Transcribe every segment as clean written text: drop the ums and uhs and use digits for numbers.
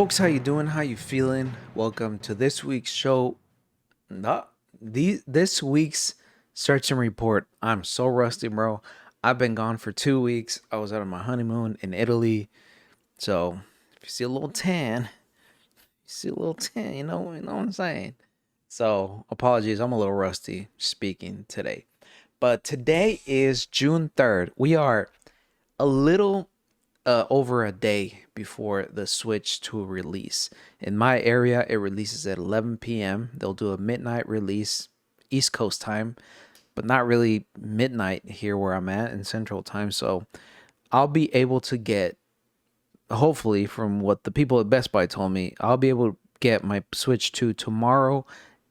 Folks, how you doing? How you feeling? Welcome to this week's show. This week's search and report. I'm so rusty, bro. I've been gone for 2 weeks. I was out on my honeymoon in Italy. So if you see a little tan, you know what I'm saying? So apologies, I'm a little rusty speaking today. But today is June 3rd. We are a little over a day before the Switch 2 release. In my area, it releases at 11 p.m. They'll do a midnight release, East Coast time, but not really midnight here where I'm at in Central time. So I'll be able to get, hopefully, from what the people at Best Buy told me, I'll be able to get my Switch 2 tomorrow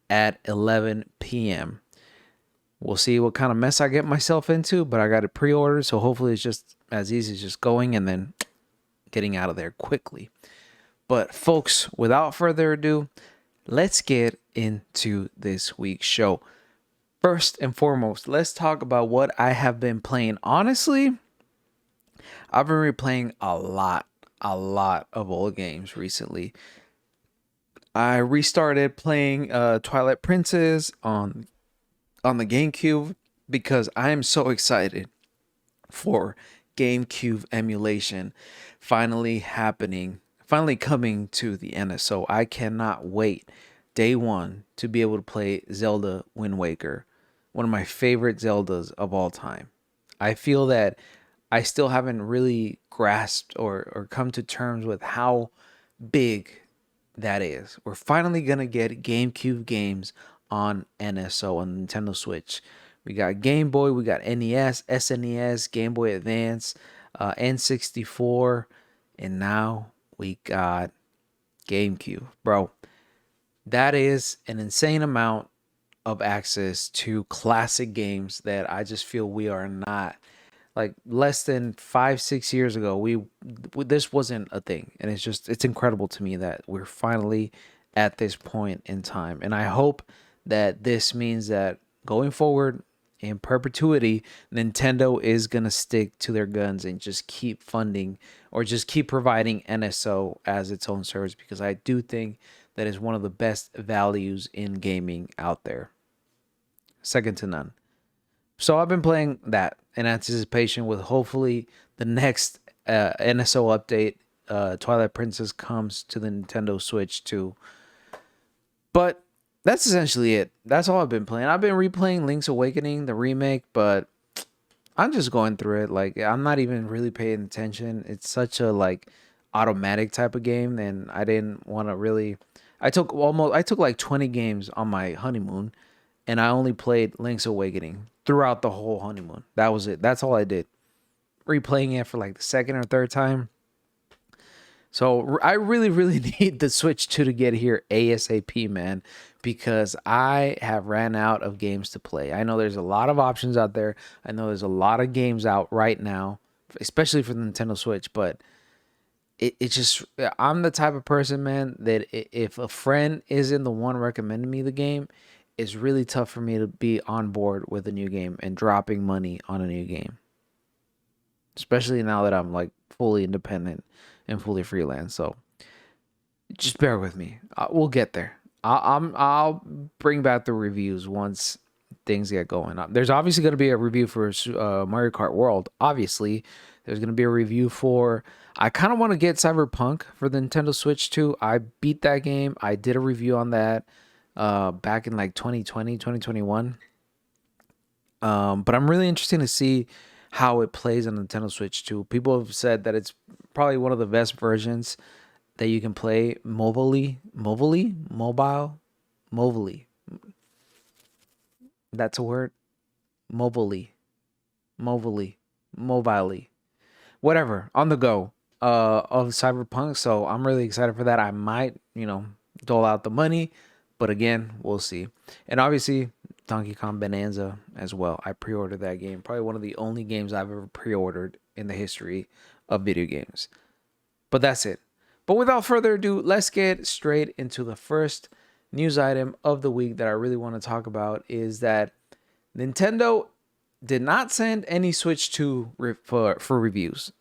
at 11 p.m. We'll see what kind of mess I get myself into, but I got it pre-ordered, so hopefully it's just as easy as just going and then getting out of there quickly. But folks, without further ado, let's get into this week's show. First and foremost, let's talk about what I have been playing. Honestly, I've been replaying a lot of old games recently. I restarted playing Twilight Princess on the GameCube because I am so excited for GameCube emulation finally happening, finally coming to the NSO. I cannot wait day one to be able to play Zelda Wind Waker, one of my favorite Zeldas of all time. I feel that I still haven't really grasped or come to terms with how big that is. We're finally going to get GameCube games on NSO, on Nintendo Switch. We got Game Boy, we got NES, SNES, Game Boy Advance, N64, and now we got GameCube. Bro, that is an insane amount of access to classic games that I just feel we are not, like, less than 5-6 years ago, this wasn't a thing. And it's incredible to me that we're finally at this point in time. And I hope that this means that going forward in perpetuity, Nintendo is going to stick to their guns and just keep funding or just keep providing NSO as its own service, because I do think that is one of the best values in gaming out there. Second to none. So I've been playing that in anticipation with hopefully the next NSO update. Twilight Princess comes to the Nintendo Switch too. But that's essentially it. That's all I've been playing. I've been replaying Link's Awakening, the remake, but I'm just going through it. Like, I'm not even really paying attention. It's such a, like, automatic type of game, and I didn't want to really. I took like 20 games on my honeymoon, and I only played Link's Awakening throughout the whole honeymoon. That was it. That's all I did. Replaying it for like the second or third time. So I really need the Switch 2 to get here ASAP, man, because I have ran out of games to play. I know there's a lot of options out there. I know there's a lot of games out right now, especially for the Nintendo Switch, but it just, I'm the type of person, man, that if a friend isn't the one recommending me the game, it's really tough for me to be on board with a new game and dropping money on a new game. Especially now that I'm, like, fully independent and fully freelance. So just bear with me. We'll get there. I'll bring back the reviews once things get going. There's obviously going to be a review for Mario Kart World. Obviously, there's going to be a review for. I kind of want to get Cyberpunk for the Nintendo Switch too. I beat that game. I did a review on that back in like 2020, 2021. But I'm really interested to see how it plays on Nintendo Switch too. People have said that it's probably one of the best versions that you can play mobilely. That's a word. Mobilely. Whatever. On the go of Cyberpunk. So I'm really excited for that. I might, dole out the money, but again, we'll see. And obviously, Donkey Kong Bonanza as well. I pre-ordered that game. Probably one of the only games I've ever pre-ordered in the history of video games. But that's it. But without further ado, let's get straight into the first news item of the week that I really want to talk about, is that Nintendo did not send any Switch 2 for reviews.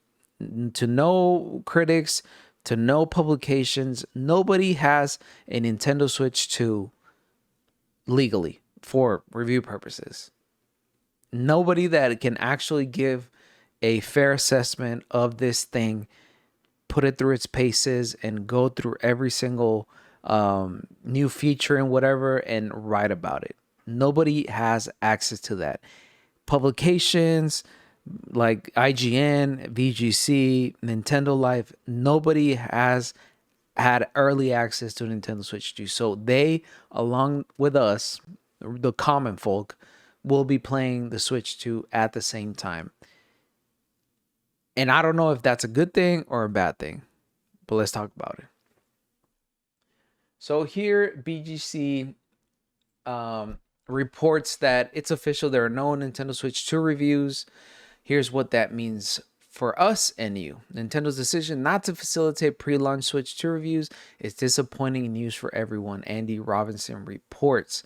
To no critics, to no publications. Nobody has a Nintendo Switch 2 legally for review purposes. Nobody that can actually give a fair assessment of this thing, put it through its paces, and go through every single new feature and whatever and write about it. Nobody has access to that. Publications like IGN, VGC, Nintendo Life, nobody has had early access to Nintendo Switch 2. So they, along with us, the common folk, will be playing the Switch 2 at the same time. And I don't know if that's a good thing or a bad thing, but let's talk about it. So here, BGC reports that it's official. There are no Nintendo Switch 2 reviews. Here's what that means for us and you. Nintendo's decision not to facilitate pre-launch Switch 2 reviews is disappointing news for everyone, Andy Robinson reports.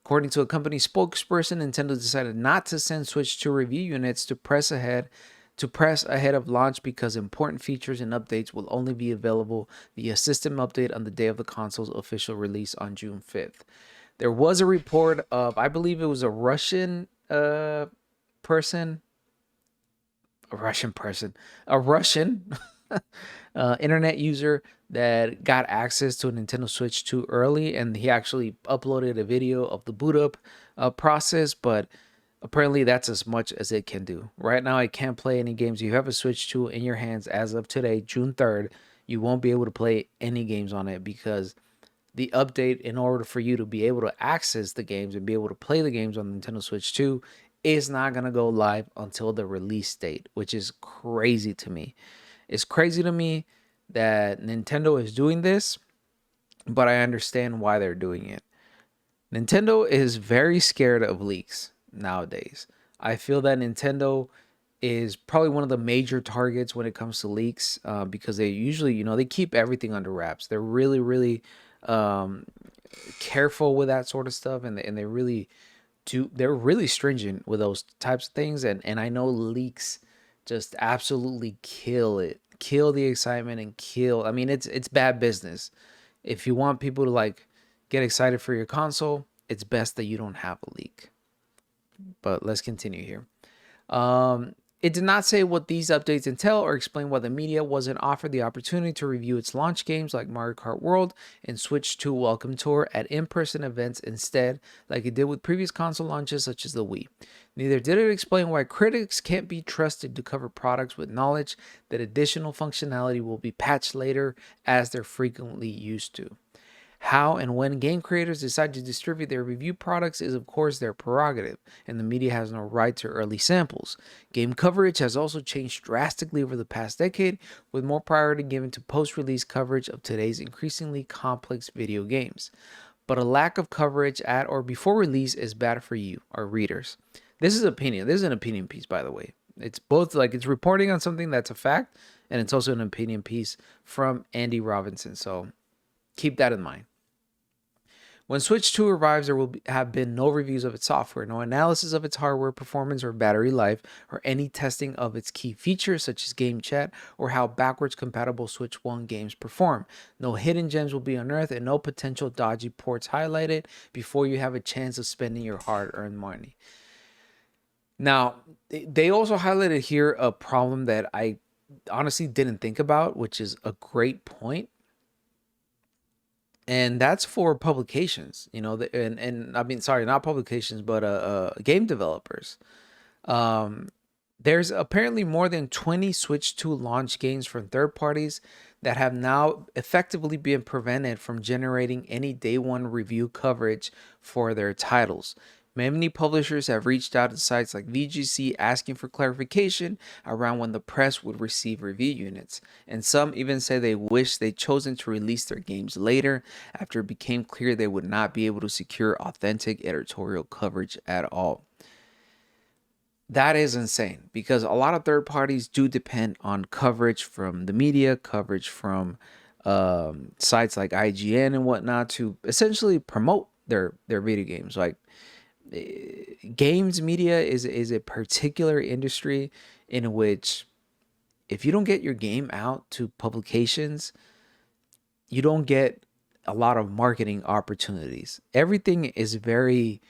According to a company spokesperson, Nintendo decided not to send Switch 2 review units to press ahead of launch because important features and updates will only be available via system update on the day of the console's official release on June 5th. There was a report of, I believe it was a Russian person, internet user that got access to a Nintendo Switch 2 early, and he actually uploaded a video of the boot up process, but apparently that's as much as it can do. Right now, it can't play any games. You have a Switch 2 in your hands as of today, June 3rd. You won't be able to play any games on it because the update, in order for you to be able to access the games and be able to play the games on Nintendo Switch 2, is not going to go live until the release date, which is crazy to me. It's crazy to me that Nintendo is doing this, but I understand why they're doing it. Nintendo is very scared of leaks nowadays. I feel that Nintendo is probably one of the major targets when it comes to leaks because they usually, they keep everything under wraps. They're really, really careful with that sort of stuff, and they really they're really stringent with those types of things, and I know leaks just absolutely kill the excitement and I mean, it's bad business. If you want people to get excited for your console, it's best that you don't have a leak. But let's continue here. It did not say what these updates entail or explain why the media wasn't offered the opportunity to review its launch games like Mario Kart World and Switch 2 Welcome Tour at in-person events instead, like it did with previous console launches such as the Wii. Neither did it explain why critics can't be trusted to cover products with knowledge that additional functionality will be patched later, as they're frequently used to. How and when game creators decide to distribute their review products is, of course, their prerogative, and the media has no right to early samples. Game coverage has also changed drastically over the past decade, with more priority given to post-release coverage of today's increasingly complex video games. But a lack of coverage at or before release is bad for you, our readers. This is opinion. This is an opinion piece, by the way. It's both it's reporting on something that's a fact, and it's also an opinion piece from Andy Robinson. So keep that in mind. When Switch 2 arrives, there will have been no reviews of its software, no analysis of its hardware performance or battery life, or any testing of its key features such as game chat or how backwards compatible Switch 1 games perform. No hidden gems will be unearthed and no potential dodgy ports highlighted before you have a chance of spending your hard-earned money. Now, they also highlighted here a problem that I honestly didn't think about, which is a great point. And that's for publications, and I mean, sorry, not publications, but game developers. There's apparently more than 20 Switch 2 launch games from third parties that have now effectively been prevented from generating any day one review coverage for their titles. Many publishers have reached out to sites like VGC asking for clarification around when the press would receive review units, and some even say they wish they'd chosen to release their games later after it became clear they would not be able to secure authentic editorial coverage at all. That is insane because a lot of third parties do depend on coverage from the media, coverage from sites like IGN and whatnot to essentially promote their video games. Games media is a particular industry in which if you don't get your game out to publications, you don't get a lot of marketing opportunities. Everything is very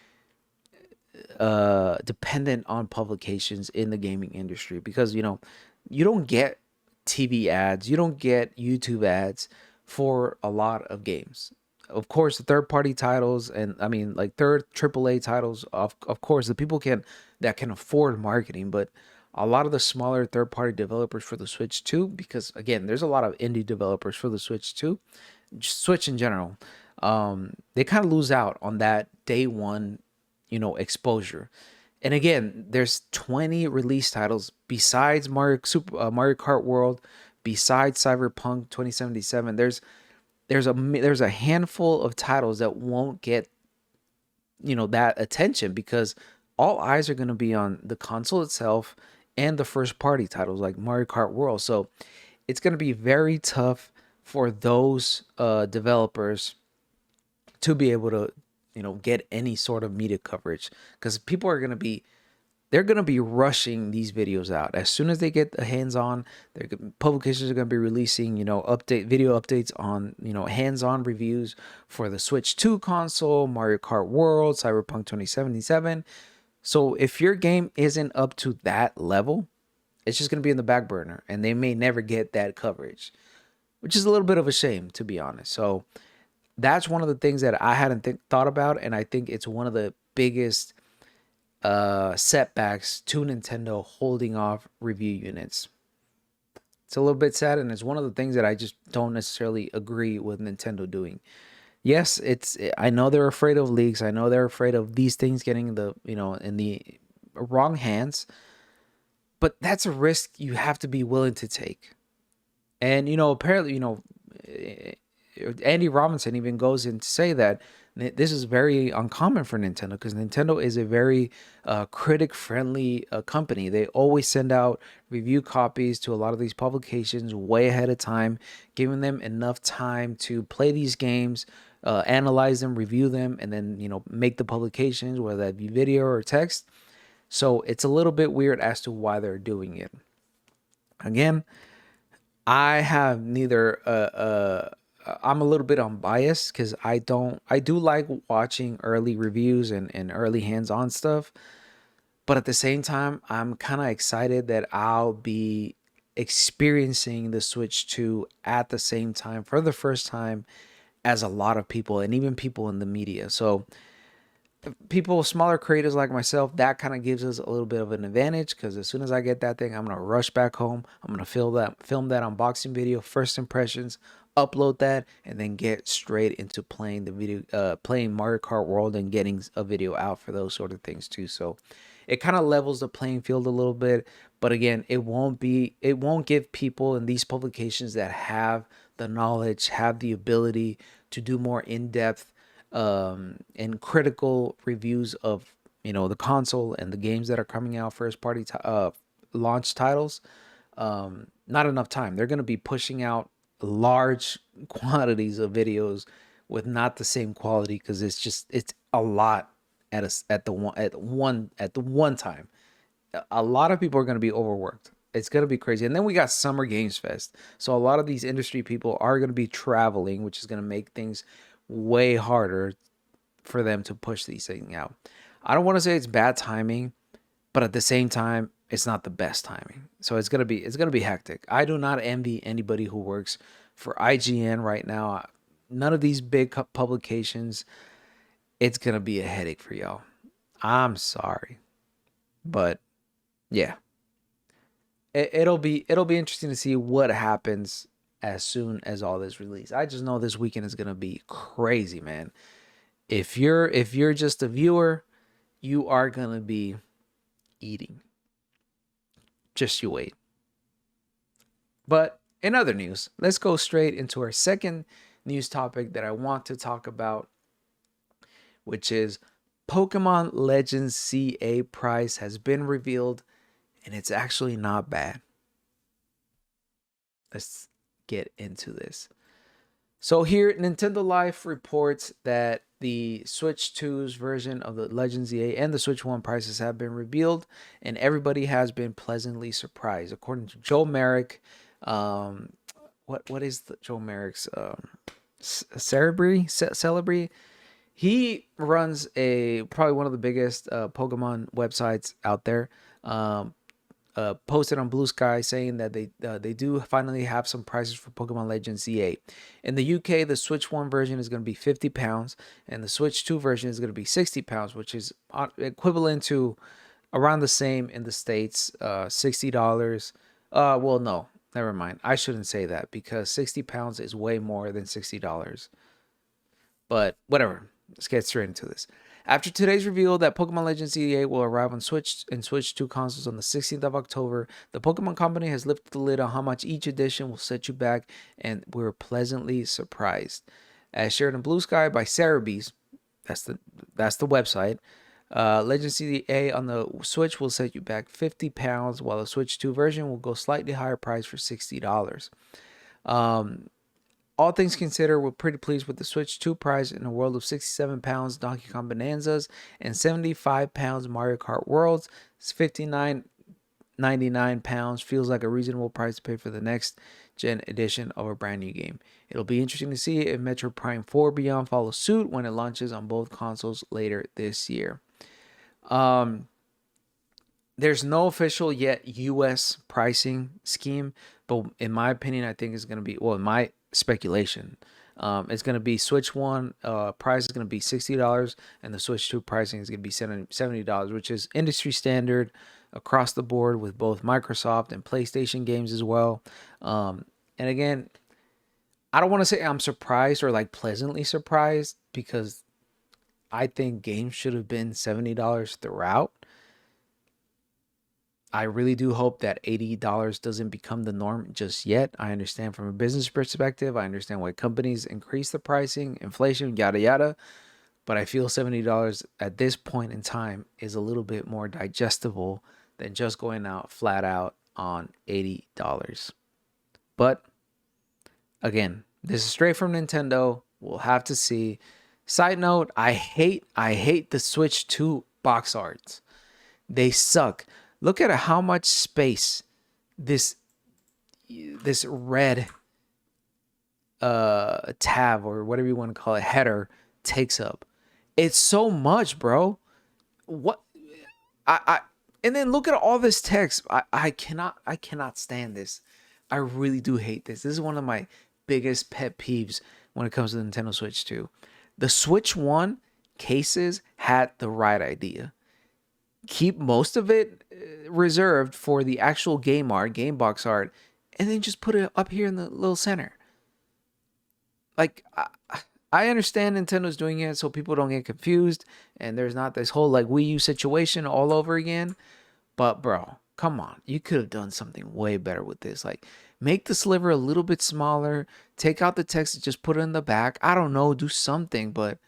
dependent on publications in the gaming industry, because you don't get TV ads, you don't get YouTube ads for a lot of games. Of course, the third party titles, and I mean like third AAA titles, of course the people that can afford marketing. But a lot of the smaller third party developers for the Switch too, because again there's a lot of indie developers for the Switch too, Switch in general, they kind of lose out on that day one, exposure. And again, there's 20 release titles besides Mario Kart World, besides Cyberpunk 2077. There's a handful of titles that won't get that attention, because all eyes are going to be on the console itself and the first party titles like Mario Kart World. So it's going to be very tough for those developers to be able to get any sort of media coverage, because people are going to be they're going to be rushing these videos out as soon as they get the hands on. Their publications are going to be releasing video updates on hands-on reviews for the Switch 2 console, Mario Kart World, Cyberpunk 2077. So if your game isn't up to that level, it's just going to be in the back burner, and they may never get that coverage, which is a little bit of a shame, to be honest. So that's one of the things that I hadn't thought about, and I think it's one of the biggest setbacks to Nintendo holding off review units. It's a little bit sad, and it's one of the things that I just don't necessarily agree with Nintendo doing. Yes, I know they're afraid of leaks. I know they're afraid of these things getting in the wrong hands, but that's a risk you have to be willing to take. And apparently, Andy Robinson even goes in to say that this is very uncommon for Nintendo, because Nintendo is a very critic-friendly company. They always send out review copies to a lot of these publications way ahead of time, giving them enough time to play these games, analyze them, review them, and then make the publications, whether that be video or text. So it's a little bit weird as to why they're doing it. Again, I have neither I'm a little bit unbiased, because I do like watching early reviews and early hands-on stuff, but at the same time I'm kind of excited that I'll be experiencing the Switch 2 at the same time for the first time as a lot of people, and even people in the media. So people, smaller creators like myself, that kind of gives us a little bit of an advantage, because as soon as I get that thing, I'm gonna rush back home. I'm gonna film that unboxing video, first impressions, upload that, and then get straight into playing the video, playing Mario Kart World, and getting a video out for those sort of things too. So it kind of levels the playing field a little bit. But again, it won't give people in these publications that have the knowledge, have the ability to do more in-depth and critical reviews of the console and the games that are coming out, first party launch titles, not enough time. They're going to be pushing out large quantities of videos with not the same quality, because it's a lot at the one time. A lot of people are going to be overworked. It's going to be crazy. And then we got Summer Games Fest. So a lot of these industry people are going to be traveling, which is going to make things way harder for them to push these things out. I don't want to say it's bad timing, but at the same time, it's not the best timing. So it's gonna be hectic. I do not envy anybody who works for IGN right now. None of these big publications. It's gonna be a headache for y'all. I'm sorry, but yeah, it'll be interesting to see what happens as soon as all this release. I just know this weekend is gonna be crazy, man. If you're just a viewer, you are gonna be eating. Just you wait. But in other news, let's go straight into our second news topic that I want to talk about, which is Pokémon Legends Z-A price has been revealed, and it's actually not bad. Let's get into this. So here, Nintendo Life reports that the Switch 2's version of the Legends Z-A and the Switch 1 prices have been revealed, and everybody has been pleasantly surprised. According to Joe Merrick, um, what is Joe Merrick's Celebrity? He runs a probably one of the biggest Pokemon websites out there. Um, Posted on Blue Sky saying that they do finally have some prices for Pokemon Legends Z-A. In the UK, the Switch 1 version is going to be £50, and the Switch 2 version is going to be £60, which is equivalent to around the same in the States, $60. Well, no, never mind. I shouldn't say that because £60 is way more than $60. But whatever. Let's get straight into this. After today's reveal that Pokemon Legends Z-A will arrive on Switch and Switch 2 consoles on the 16th of October, the Pokemon Company has lifted the lid on how much each edition will set you back, and we're pleasantly surprised. As shared in Blue Sky by Cerebees, that's the website. Legends Z-A on the Switch will set you back £50, while the Switch 2 version will go slightly higher price for $60. All things considered, we're pretty pleased with the Switch 2 price in a world of £67 Donkey Kong Bonanzas and £75 Mario Kart Worlds. It's £59.99 feels like a reasonable price to pay for the next gen edition of a brand new game. It'll be interesting to see if Metro Prime 4 Beyond follows suit when it launches on both consoles later this year. There's no official yet US pricing scheme, but in my opinion, I think it's going to be, well, in my speculation, it's going to be Switch 1 price is going to be $60, and the Switch 2 pricing is going to be $70, which is industry standard across the board with both Microsoft and PlayStation games as well. And again, I don't want to say I'm surprised or like pleasantly surprised, because I think games should have been $70 throughout. I really do hope that $80 doesn't become the norm just yet. I understand from a business perspective. I understand why companies increase the pricing, inflation, yada, yada. But I feel $70 at this point in time is a little bit more digestible than just going out flat out on $80. But again, this is straight from Nintendo. We'll have to see. Side note, I hate the Switch 2 box arts. They suck. Look at how much space this red tab, or whatever you want to call it, header, takes up. It's so much, bro. What I and then look at all this text. I cannot stand this. I really do hate this. This is one of my biggest pet peeves when it comes to the Nintendo Switch 2. The Switch 1 cases had the right idea. Keep most of it reserved for the actual game art, game box art, and then just put it up here in the little center. Like, I understand Nintendo's doing it so people don't get confused and there's not this whole like Wii U situation all over again. But bro, come on, you could have done something way better with this. Like, make the sliver a little bit smaller, take out the text and just put it in the back. I don't know, do something, but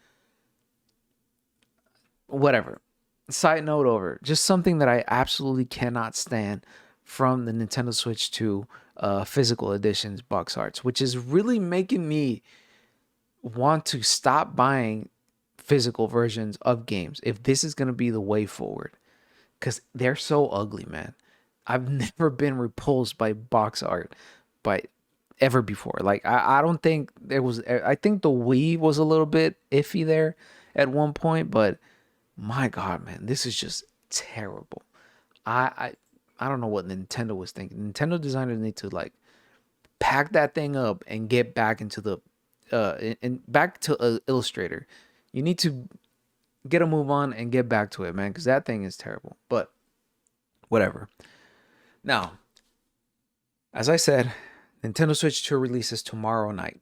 whatever. Side note over. Just something that I absolutely cannot stand from the Nintendo Switch 2 physical editions box arts, which is really making me want to stop buying physical versions of games if this is going to be the way forward, because they're so ugly, man. I've never been repulsed by box art by ever before. Like, I don't think there was, I think the Wii was a little bit iffy there at one point, but my God, man, this is just terrible. I don't know what Nintendo was thinking. Nintendo designers need to like pack that thing up and get back into the and back to Illustrator. You need to get a move on and get back to it, man, because that thing is terrible. But whatever. Now, as I said, Nintendo Switch 2 releases tomorrow night.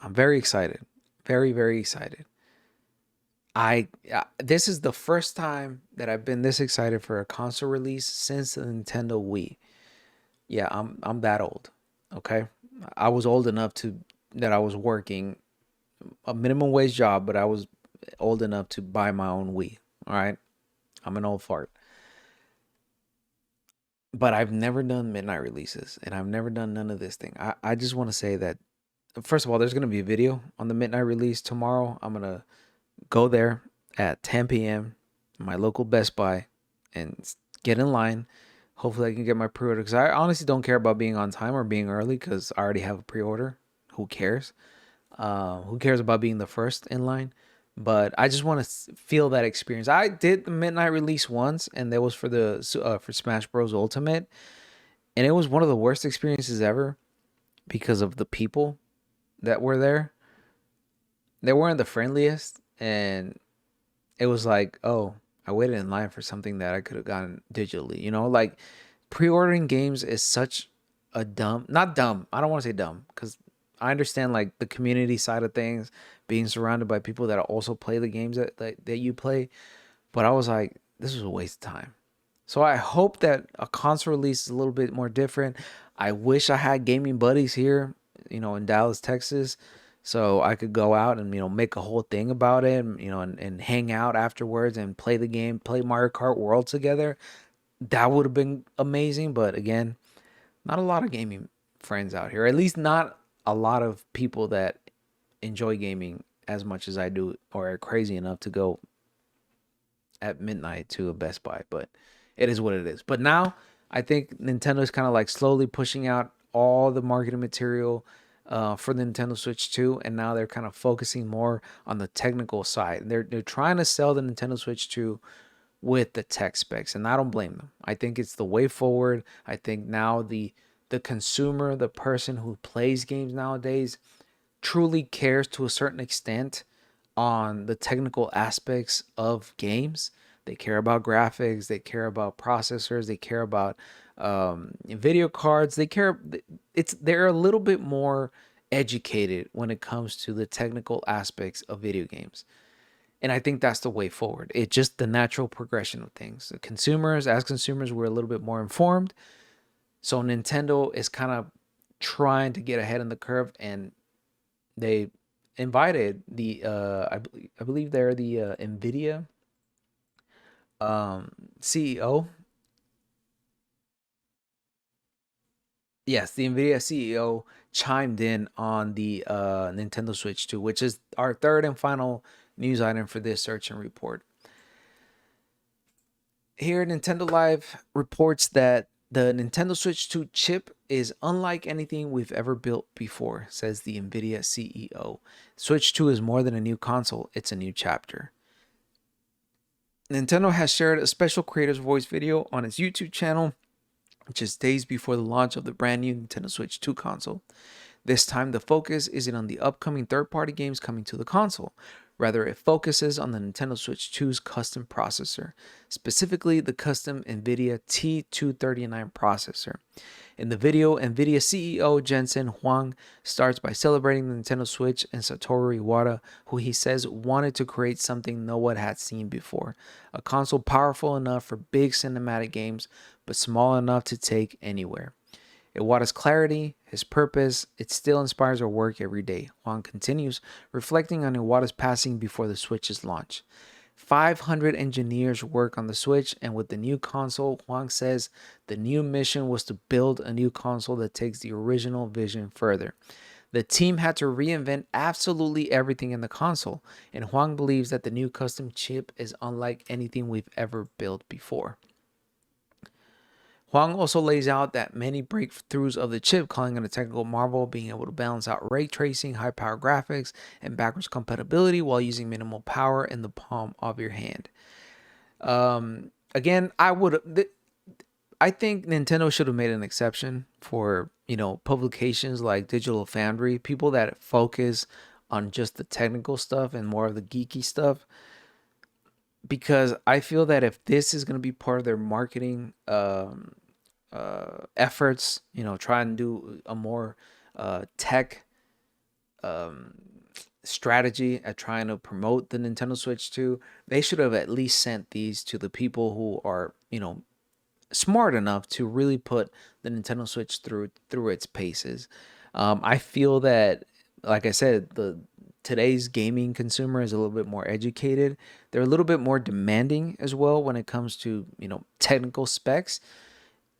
I'm very excited. Very, very excited. This is the first time that I've been this excited for a console release since the Nintendo Wii. Yeah, I'm that old. Okay, I was old enough to that I was working a minimum wage job, but I was old enough to buy my own Wii. All right, I'm an old fart. But I've never done midnight releases, and I've never done none of this thing. I just want to say that first of all, there's gonna be a video on the midnight release tomorrow. I'm gonna go there at 10 p.m. my local Best Buy and get in line. Hopefully, I can get my pre-order because I honestly don't care about being on time or being early because I already have a pre-order. Who cares? Who cares about being the first in line? But I just want to feel that experience. I did the midnight release once, and that was for the for Smash Bros. Ultimate, and it was one of the worst experiences ever because of the people that were there. They weren't the friendliest, and it was like, oh, I waited in line for something that I could have gotten digitally. Like pre-ordering games is such a dumb, not dumb. I don't want to say dumb because I understand like the community side of things, being surrounded by people that also play the games that you play. But I was like, this was a waste of time. So I hope that a console release is a little bit more different. I wish I had gaming buddies here, in Dallas, Texas, so I could go out and make a whole thing about it, and hang out afterwards and play the game, play Mario Kart World together. That would have been amazing. But again, not a lot of gaming friends out here. At least not a lot of people that enjoy gaming as much as I do or are crazy enough to go at midnight to a Best Buy. But it is what it is. But now I think Nintendo's kind of like slowly pushing out all the marketing material for the Nintendo Switch 2, and now they're kind of focusing more on the technical side. They're trying to sell the Nintendo Switch 2 with the tech specs, and I don't blame them. I think it's the way forward. I think now the consumer, the person who plays games nowadays, truly cares to a certain extent on the technical aspects of games. They care about graphics, they care about processors, they care about video cards. They're a little bit more educated when it comes to the technical aspects of video games. And I think that's the way forward. It's just the natural progression of things. As consumers, we're a little bit more informed. So Nintendo is kind of trying to get ahead in the curve, and they invited the I believe they're the NVIDIA CEO. Yes, the NVIDIA CEO chimed in on the Nintendo Switch 2, which is our third and final news item for this search and report. Here, Nintendo Live reports that the Nintendo Switch 2 chip is unlike anything we've ever built before, says the NVIDIA CEO. Switch 2 is more than a new console, it's a new chapter. Nintendo has shared a special creator's voice video on its YouTube channel, just days before the launch of the brand new Nintendo Switch 2 console. This time, the focus isn't on the upcoming third-party games coming to the console. Rather, it focuses on the Nintendo Switch 2's custom processor, specifically the custom NVIDIA T239 processor. In the video, NVIDIA CEO Jensen Huang starts by celebrating the Nintendo Switch and Satoru Iwata, who he says wanted to create something no one had seen before, a console powerful enough for big cinematic games, but small enough to take anywhere. Iwata's clarity, his purpose, it still inspires our work every day. Huang continues, reflecting on Iwata's passing before the Switch's launch. 500 engineers work on the Switch, and with the new console, Huang says the new mission was to build a new console that takes the original vision further. The team had to reinvent absolutely everything in the console, and Huang believes that the new custom chip is unlike anything we've ever built before. Huang also lays out that many breakthroughs of the chip, calling it a technical marvel, being able to balance out ray tracing, high power graphics, and backwards compatibility while using minimal power in the palm of your hand. Again, I think Nintendo should have made an exception for, publications like Digital Foundry, people that focus on just the technical stuff and more of the geeky stuff. Because I feel that if this is going to be part of their marketing efforts, try and do a more tech strategy at trying to promote the Nintendo Switch 2, they should have at least sent these to the people who are, smart enough to really put the Nintendo Switch through its paces. I feel that, like I said, today's gaming consumer is a little bit more educated. They're a little bit more demanding as well when it comes to, technical specs.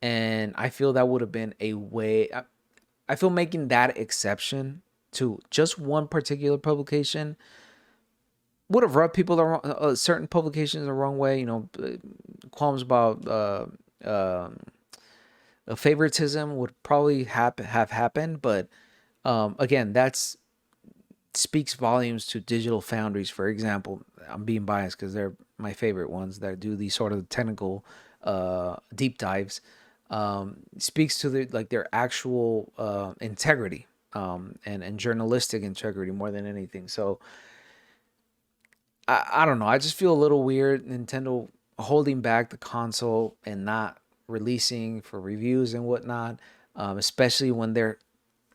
And I feel that would have been a way. I feel making that exception to just one particular publication would have rubbed people the wrong, certain publications the wrong way. Qualms about favoritism would probably have happened, but again, that's speaks volumes to digital foundries. For example, I'm being biased because they're my favorite ones that do these sort of technical deep dives. Speaks to their actual integrity, and journalistic integrity more than anything. So I don't know. I just feel a little weird Nintendo holding back the console and not releasing for reviews and whatnot, especially when they're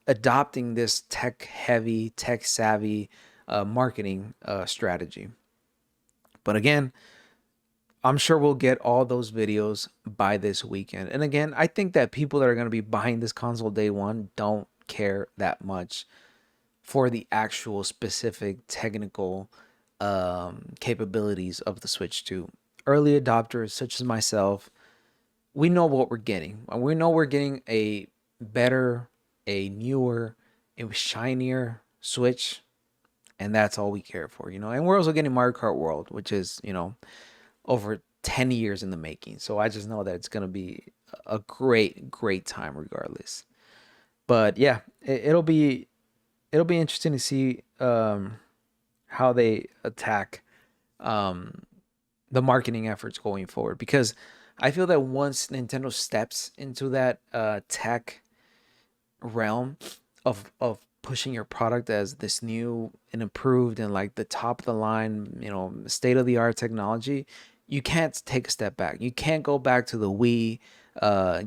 adopting this tech heavy, tech savvy marketing strategy. But again, I'm sure we'll get all those videos by this weekend. And again, I think that people that are going to be buying this console day one don't care that much for the actual specific technical capabilities of the Switch 2. Early adopters such as myself, we know what we're getting. We know we're getting a better, a newer, a shinier Switch, and that's all we care for, And we're also getting Mario Kart World, which is, over 10 years in the making. So I just know that it's going to be a great, great time regardless. But yeah, it'll be interesting to see how they attack the marketing efforts going forward, because I feel that once Nintendo steps into that tech realm of pushing your product as this new and improved and like the top of the line, state of the art technology, you can't take a step back. You can't go back to the Wii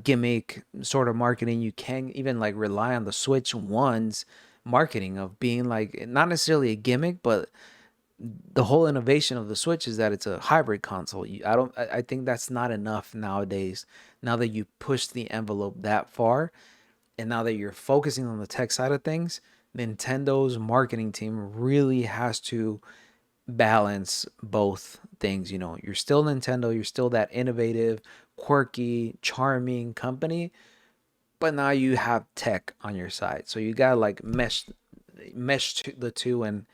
gimmick sort of marketing. You can't even like rely on the Switch One's marketing of being like not necessarily a gimmick, but the whole innovation of the Switch is that it's a hybrid console. I think that's not enough nowadays. Now that you push the envelope that far, and now that you're focusing on the tech side of things, Nintendo's marketing team really has to balance both things. You're still Nintendo, you're still that innovative, quirky, charming company, but now you have tech on your side. So you gotta like mesh the two and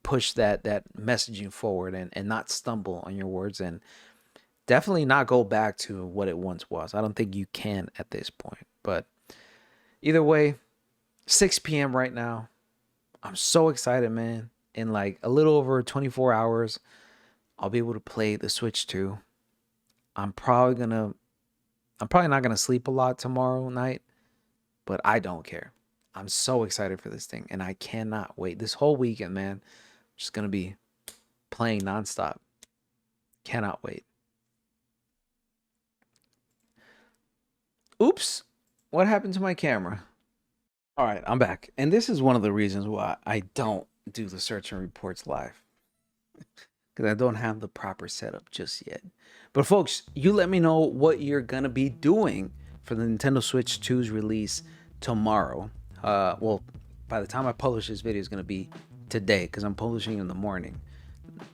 push that messaging forward, and not stumble on your words, and definitely not go back to what it once was. I don't think you can at this point. But either way, 6 p.m. right now. I'm so excited, man. In like a little over 24 hours, I'll be able to play the Switch 2. I'm probably not gonna sleep a lot tomorrow night, but I don't care. I'm so excited for this thing, and I cannot wait. This whole weekend, man, I'm just gonna be playing nonstop. Cannot wait. Oops, what happened to my camera? All right, I'm back, and this is one of the reasons why I don't do the search and reports live, because I don't have the proper setup just yet. But folks, you let me know what you're gonna be doing for the Nintendo Switch 2's release tomorrow. Well, by the time I publish this video, is gonna be today, because I'm publishing in the morning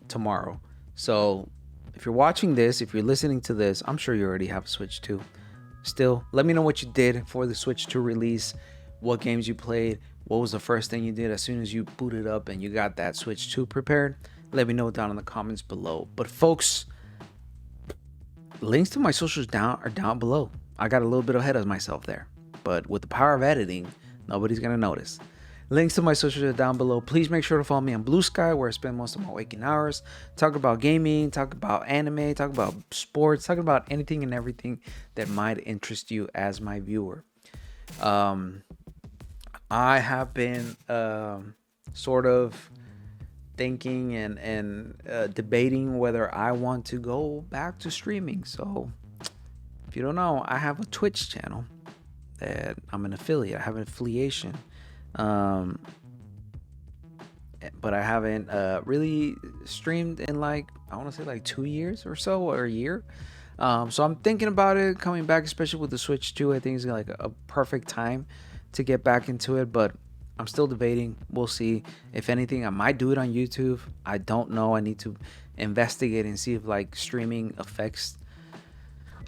tomorrow. So if you're watching this, if you're listening to this, I'm sure you already have a Switch 2. Still, let me know what you did for the Switch 2 release, what games you played, what was the first thing you did as soon as you booted up and you got that Switch 2 prepared. Let me know down in the comments below. But folks, links to my socials are down below. I got a little bit ahead of myself there, but with the power of editing, nobody's gonna notice. Links to my socials are down below. Please make sure to follow me on Blue Sky, where I spend most of my waking hours. Talk about gaming, talk about anime, talk about sports, talk about anything and everything that might interest you as my viewer. I have been sort of thinking and debating whether I want to go back to streaming. So if you don't know, I have a Twitch channel that I'm an affiliate. I have an affiliation. But I haven't really streamed in like, I want to say like 2 years or so, or a year. So I'm thinking about it coming back, especially with the Switch 2. I think it's like a perfect time to get back into it, but I'm still debating. We'll see. If anything, I might do it on YouTube. I don't know. I need to investigate and see if like streaming affects,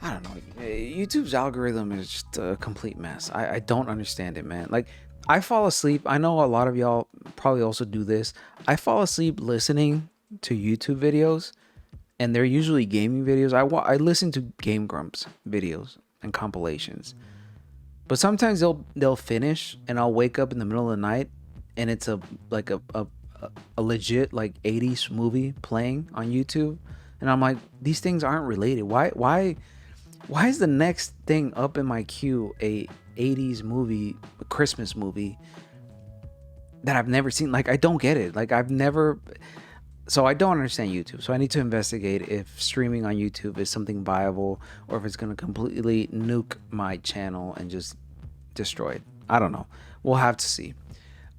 I don't know. YouTube's algorithm is just a complete mess. I don't understand it, man. Like, I fall asleep. I know a lot of y'all probably also do this. I fall asleep listening to YouTube videos, and they're usually gaming videos. I listen to Game Grumps videos and compilations, but sometimes they'll finish, and I'll wake up in the middle of the night, and it's like a legit like 80s movie playing on YouTube, and I'm like, these things aren't related. Why is the next thing up in my queue a 80s movie, a Christmas movie that I've never seen? Like, I don't get it. Like, I've never. So I don't understand YouTube. So I need to investigate if streaming on YouTube is something viable, or if it's going to completely nuke my channel and just destroy it. I don't know. We'll have to see.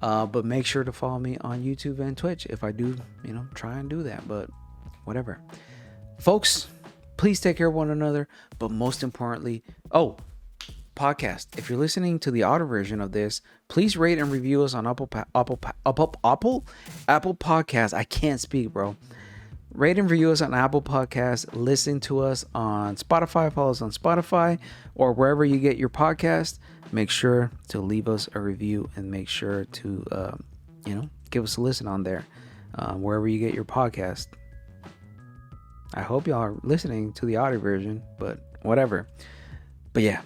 But make sure to follow me on YouTube and Twitch if I do, try and do that. But whatever. Folks, please take care of one another. But most importantly, podcast. If you're listening to the audio version of this, please rate and review us on Apple Podcasts. I can't speak, bro. Rate and review us on Apple Podcasts. Listen to us on Spotify. Follow us on Spotify or wherever you get your podcast. Make sure to leave us a review and make sure to, give us a listen on there, wherever you get your podcast. I hope y'all are listening to the audio version, but whatever. But yeah,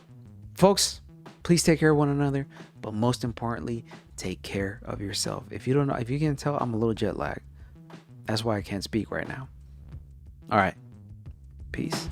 folks, please take care of one another. But most importantly, take care of yourself. If you can tell, I'm a little jet lagged. That's why I can't speak right now. All right. Peace.